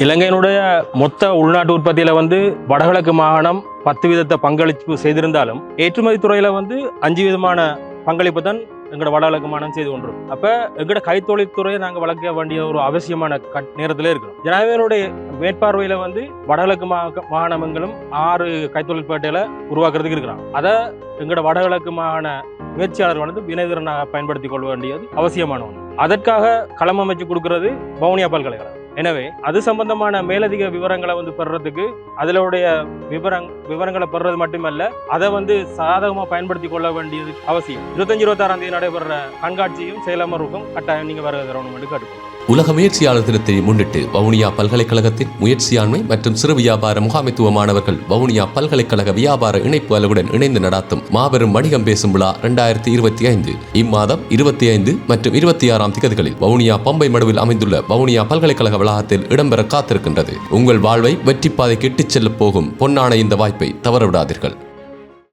இலங்கையினுடைய மொத்த உள்நாட்டு உற்பத்தியில வடகிழக்கு மாகாணம் 10% பங்களிப்பு செய்திருந்தாலும் ஏற்றுமதி துறையில 5 விதமான பங்களிப்பு தான் எங்களோட வடகிழக்கு மாகாணம் செய்து கொண்டிருக்கும். அப்ப எங்களோட கைத்தொழில் துறையை நாங்கள் வளர்க்க வேண்டிய ஒரு அவசியமான நேரத்திலே இருக்கிறோம். ஜனாதிபதியினுடைய மேற்பார்வையில வடகிழக்கு மாகாணங்களும் 6 கைத்தொழில் பேட்டையில உருவாக்குறதுக்கு இருக்கிறாங்க. அதை எங்களோட வடகிழக்கு மாகாண முயற்சியாளர்கள் வினைதிறனாக பயன்படுத்திக் கொள்ள வேண்டியது அவசியமான ஒன்று. அதற்காக களம் அமைச்சு கொடுக்கிறது வவுனியா பல்கலைக்கழகம். எனவே அது சம்பந்தமான மேலதிக விவரங்களை பெறுறதுக்கு அதனுடைய விவரங்களை பெறுறது மட்டுமல்ல, அதை சாதகமா பயன்படுத்தி கொள்ள வேண்டியது அவசியம். 25-26 தேதி நடைபெற கண்காட்சியும் செயலமர்வுக்கும் கட்டாயம் நீங்க வருகிறோம் என்று கேட்டுக்கொள்ளும். உலக முயற்சியாளர் தினத்தை முன்னிட்டு வவுனியா பல்கலைக்கழகத்தின் முயற்சியாண்மை மற்றும் சிறு வியாபார முகாமைத்துவ மாணவர்கள் வவுனியா பல்கலைக்கழக வியாபார இணைப்பு அலுவலுடன் இணைந்து நடாத்தும் மாபெரும் வணிகம் பேசும் விழா 2025 இம்மாதம் 25 மற்றும் 26 திகதிகளில் வவுனியா பம்பை மடுவில் அமைந்துள்ள வவுனியா பல்கலைக்கழக வளாகத்தில் இடம்பெற காத்திருக்கின்றது. உங்கள் வாழ்வை வெற்றி பாதைக்கு இட்டுச் செல்ல போகும் பொன்னான இந்த வாய்ப்பை தவறவிடாதீர்கள்.